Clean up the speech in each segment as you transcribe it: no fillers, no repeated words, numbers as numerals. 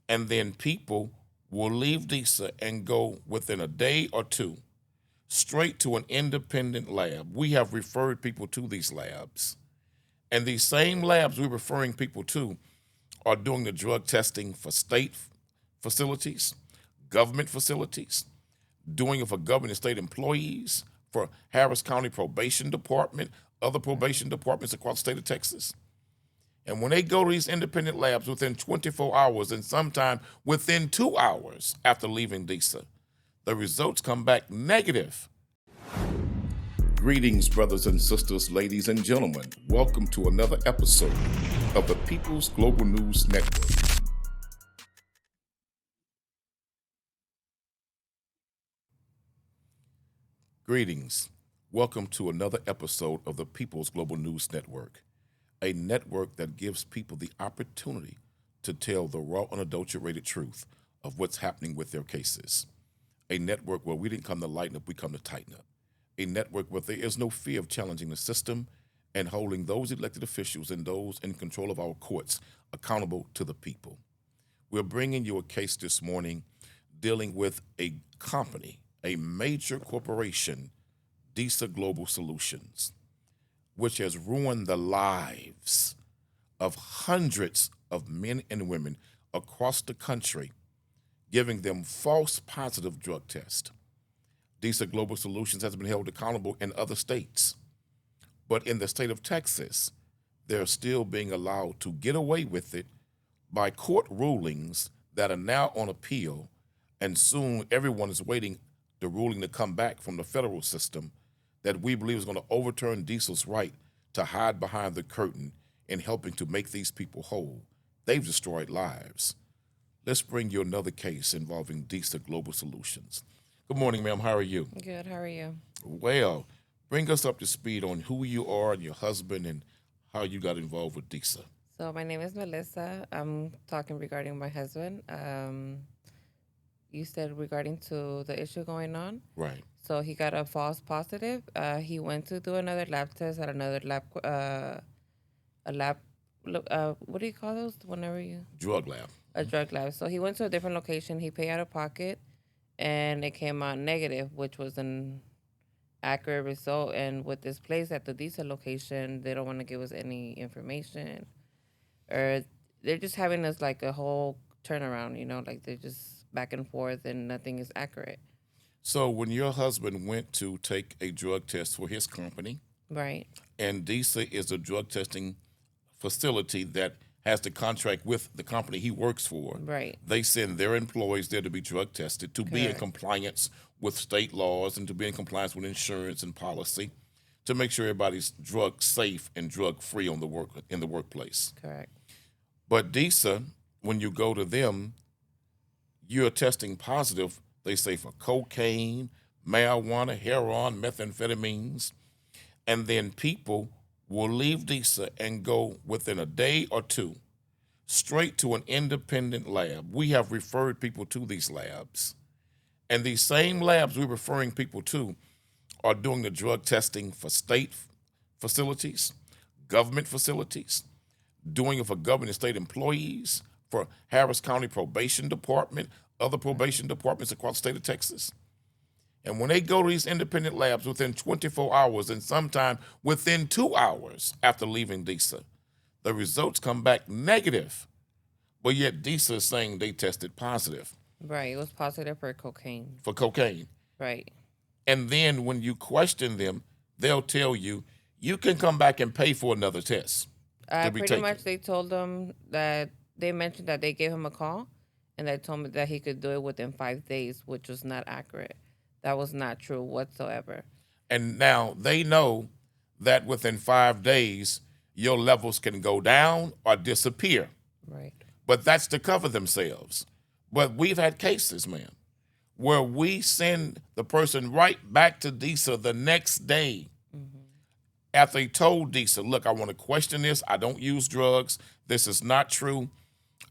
And then people will leave DISA and go within a day or two straight to an independent lab. We have referred people to these labs. And these same labs we're referring people to are doing the drug testing for state facilities, government facilities, doing it for government and state employees, for Harris County Probation Department, other probation departments across the state of Texas. And when they go to these independent labs within 24 hours and sometime within 2 hours after leaving DISA, the results come back negative. Greetings, brothers and sisters, ladies and gentlemen. Welcome to another episode of the People's Global News Network. Greetings. Welcome to another episode of the People's Global News Network, a network that gives people the opportunity to tell the raw, unadulterated truth of what's happening with their cases. A network where we didn't come to lighten up, we come to tighten up. A network where there is no fear of challenging the system and holding those elected officials and those in control of our courts accountable to the people. We're bringing you a case this morning dealing with a company, a major corporation, DISA Global Solutions, which has ruined the lives of hundreds of men and women across the country, giving them false positive drug tests. DISA Global Solutions has been held accountable in other states, but in the state of Texas, they're still being allowed to get away with it by court rulings that are now on appeal, and soon everyone is waiting the ruling to come back from the federal system that we believe is going to overturn DISA's right to hide behind the curtain in helping to make these people whole. They've destroyed lives. Let's bring you another case involving DISA Global Solutions. Good morning, ma'am. How are you? Good. How are you? Well, bring us up to speed on who you are and your husband and how you got involved with DISA. So my name is Melissa. I'm talking regarding my husband. You said regarding to the issue going on. Right. So he got a false positive. He went to do another lab test at another lab. A lab. What do you call those? Whenever you Drug lab. a drug lab. So he went to a different location. He paid out of pocket, and it came out negative, which was an accurate result. And with this place at the DISA location, they don't want to give us any information, or they're just having us like a whole turnaround. Like they're just back and forth, and nothing is accurate. So when your husband went to take a drug test for his company, Right. and DISA is a drug testing facility that has the contract with the company he works for. Right. They send their employees there to be drug tested, to be in Correct. compliance with state laws and to be in compliance with insurance and policy, to make sure everybody's drug safe and drug free in the workplace. Correct. But DISA, when you go to them, you're testing positive, they say, for cocaine, marijuana, heroin, methamphetamines, and then people will leave DISA and go within a day or two straight to an independent lab. We have referred people to these labs. And these same labs we're referring people to are doing the drug testing for state facilities, government facilities, doing it for government and state employees, for Harris County Probation Department, other probation departments across the state of Texas. And when they go to these independent labs within 24 hours and sometime within 2 hours after leaving DISA, the results come back negative. But yet DISA is saying they tested positive Right. It was positive for cocaine. for cocaine. Right. And then when you question them, they'll tell you, you can come back and pay for another test to be Pretty taken. much they told him that they mentioned that they gave him a call, and they told me that he could do it within 5 days, which was not accurate. That was not true whatsoever. And now they know that within 5 days, your levels can go down or disappear. Right. But that's to cover themselves. But we've had cases, ma'am, where we send the person right back to DISA the next day after they told DISA, look, I want to question this. I don't use drugs. This is not true.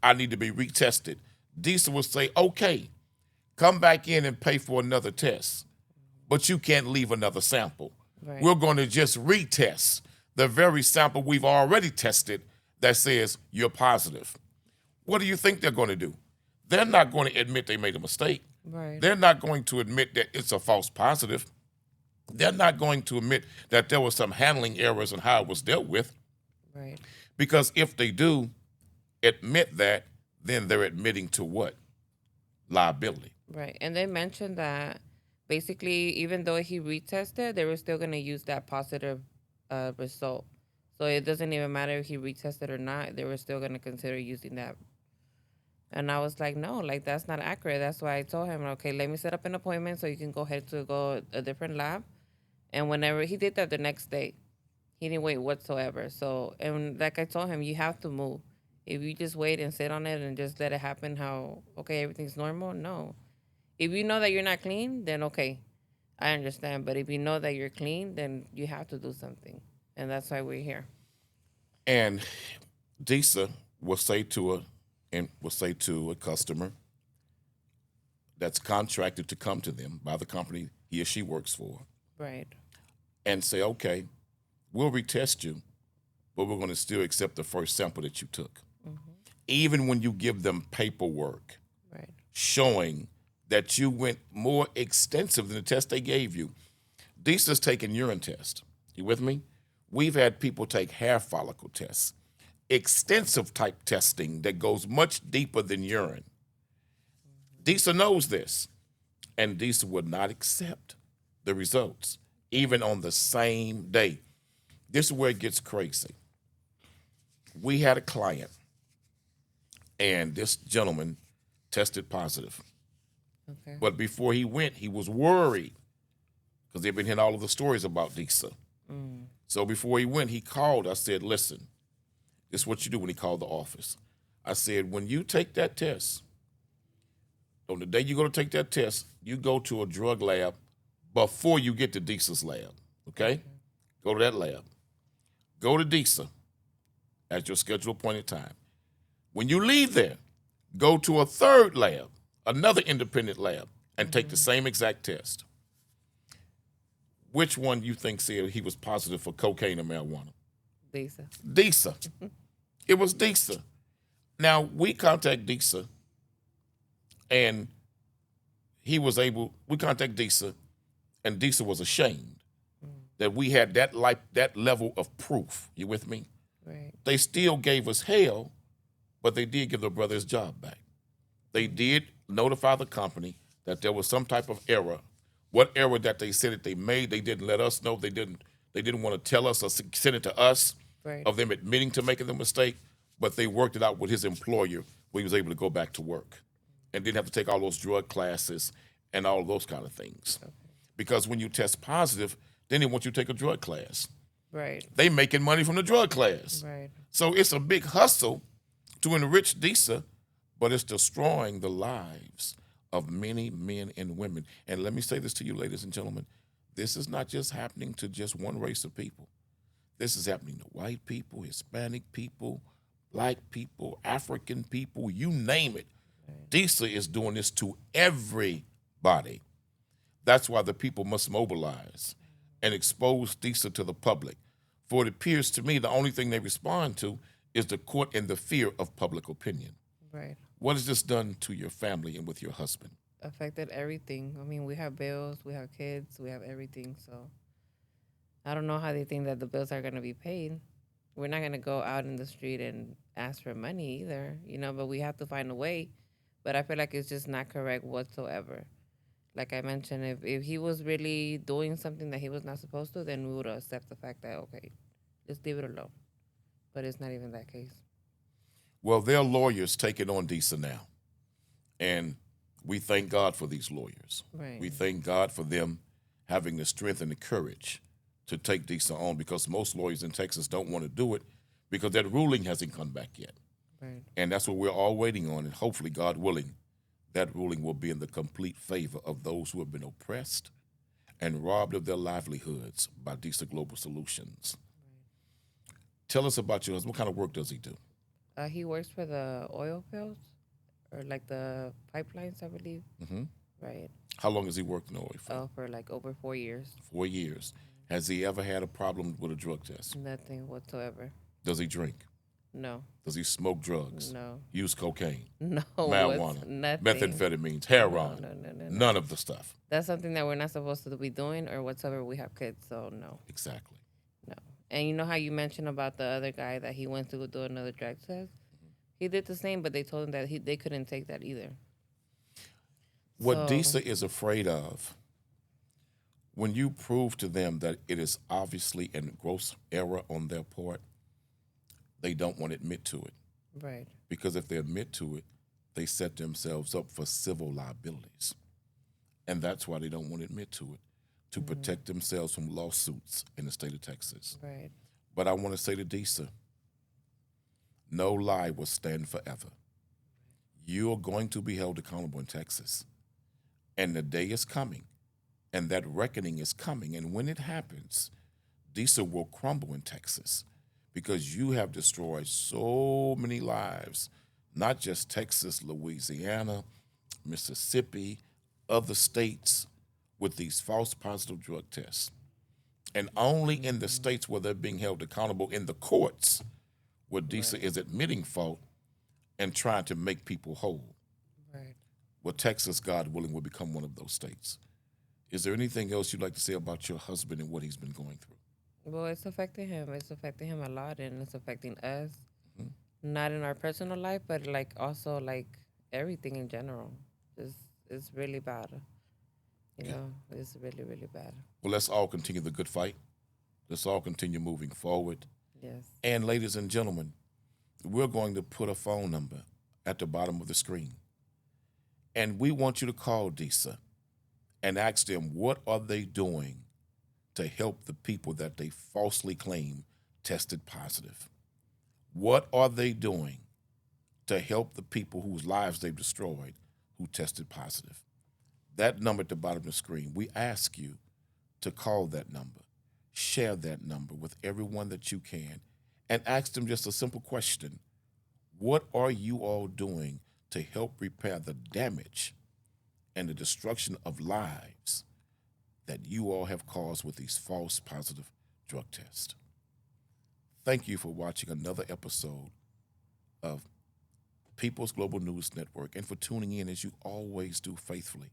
I need to be retested. DISA will say, okay, come back in and pay for another test, but you can't leave another sample. Right. We're going to just retest the very sample we've already tested that says you're positive. What do you think they're going to do? they're not going to admit they made a mistake. Right. They're not going to admit that it's a false positive. They're not going to admit that there was some handling errors in how it was dealt with. Right. Because if they do admit that, then they're admitting to what? Liability. Right. And they mentioned that basically, even though he retested, they were still going to use that positive result. So it doesn't even matter if he retested or not. They were still going to consider using that. And I was like, no, like that's not accurate. That's why I told him, okay, let me set up an appointment so you can go ahead to go a different lab. And whenever he did that the next day, he didn't wait whatsoever. So, and like I told him, you have to move. If you just wait and sit on it and just let it happen, how, okay, everything's normal, no. If you know that you're not clean, then okay, I understand. But if you know that you're clean, then you have to do something. And that's why we're here. And DISA will say to a customer that's contracted to come to them by the company he or she works for, Right. and say, okay, we'll retest you, but we're going to still accept the first sample that you took. Even when you give them paperwork Right. showing that you went more extensive than the test they gave you. DISA's taking urine test. You with me? We've had people take hair follicle tests, extensive type testing that goes much deeper than urine. DISA knows this, and DISA would not accept the results, even on the same day. This is where it gets crazy. We had a client, and this gentleman tested positive. Okay. But before he went, he was worried because they've been hearing all of the stories about DISA. So before he went, he called. I said, listen, this is what you do when he called the office. I said, when you take that test, on the day you go to take that test, you go to a drug lab before you get to DISA's lab, okay? Go to that lab. Go to DISA at your scheduled appointed time. When you leave there, go to a third lab, another independent lab, and take the same exact test. Which one you think said he was positive for cocaine or marijuana? DISA. DISA. It was DISA. Now, we contact DISA, and we contact DISA, and DISA was ashamed that we had that level of proof. You with me? Right. They still gave us hell, but they did give their brother his job back. They did notify the company that there was some type of error. What error that they said that they made, they didn't let us know. They didn't want to tell us or send it to us Right. of them admitting to making the mistake, but they worked it out with his employer where he was able to go back to work and didn't have to take all those drug classes and all of those kind of things. Okay. Because when you test positive, then they want you to take a drug class. Right. They making money from the drug class. Right. So it's a big hustle to enrich DISA, but it's destroying the lives of many men and women. And let me say this to you, ladies and gentlemen. This is not just happening to just one race of people. This is happening to white people, Hispanic people, black people, African people, you name it. DISA is doing this to everybody. That's why the people must mobilize and expose DISA to the public. For it appears to me the only thing they respond to is the court and the fear of public opinion. Right. What has this done to your family and with your husband? Affected everything. I mean, we have bills, we have kids, we have everything. So I don't know how they think that the bills are going to be paid. We're not going to go out in the street and ask for money either, but we have to find a way. But I feel like it's just not correct whatsoever. Like I mentioned, if he was really doing something that he was not supposed to, then we would accept the fact that, okay, just leave it alone. But it's not even that case. Well, their lawyers take it on DISA now. And we thank God for these lawyers. Right. We thank God for them having the strength and the courage to take DISA on, because most lawyers in Texas don't want to do it because that ruling hasn't come back yet. Right. And that's what we're all waiting on. And hopefully, God willing, that ruling will be in the complete favor of those who have been oppressed and robbed of their livelihoods by DISA Global Solutions. Right. Tell us about your husband. What kind of work does he do? He works for the oil fields, or like the pipelines, I believe. Mm-hmm. Right. How long has he worked in oil for? For like over 4 years. 4 years. Has he ever had a problem with a drug test? Nothing whatsoever. Does he drink? No. Does he smoke drugs? No. Use cocaine? No. Marijuana? It's nothing. Methamphetamines? Heroin? No. None of the stuff. That's something that we're not supposed to be doing or whatsoever. We have kids, so no. Exactly. No. And you know how you mentioned about the other guy that he went to go do another drug test? He did the same, but they told him that they couldn't take that either. What So- DISA is afraid of, when you prove to them that it is obviously a gross error on their part, they don't want to admit to it. Right. Because if they admit to it, they set themselves up for civil liabilities. And that's why they don't want to admit to it, to protect themselves from lawsuits in the state of Texas. Right. But I want to say to DISA, no lie will stand forever. You are going to be held accountable in Texas. And the day is coming, and that reckoning is coming. And when it happens, DISA will crumble in Texas because you have destroyed so many lives, not just Texas, Louisiana, Mississippi, other states with these false positive drug tests. And only in the states where they're being held accountable in the courts where DISA is admitting fault and trying to make people whole. Right. Well, Texas, God willing, will become one of those states. Is there anything else you'd like to say about your husband and what he's been going through? Well, it's affecting him. It's affecting him a lot, and it's affecting us. Not in our personal life, but like also like everything in general. It's really bad. You know, it's really, really bad. Well, let's all continue the good fight. Let's all continue moving forward. Yes. And ladies and gentlemen, we're going to put a phone number at the bottom of the screen. And we want you to call DISA and ask them what are they doing to help the people that they falsely claim tested positive. What are they doing to help the people whose lives they've destroyed who tested positive? That number at the bottom of the screen, we ask you to call that number, share that number with everyone that you can, and ask them just a simple question. What are you all doing to help repair the damage and the destruction of lives that you all have caused with these false positive drug tests? Thank you for watching another episode of People's Global News Network and for tuning in as you always do faithfully.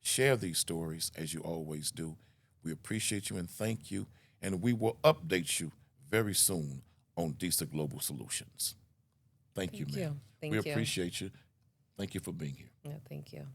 Share these stories as you always do. We appreciate you and thank you, and we will update you very soon on DISA Global Solutions. Thank you, ma'am. Thank we you. appreciate you. Thank you for being here. Yeah, thank you.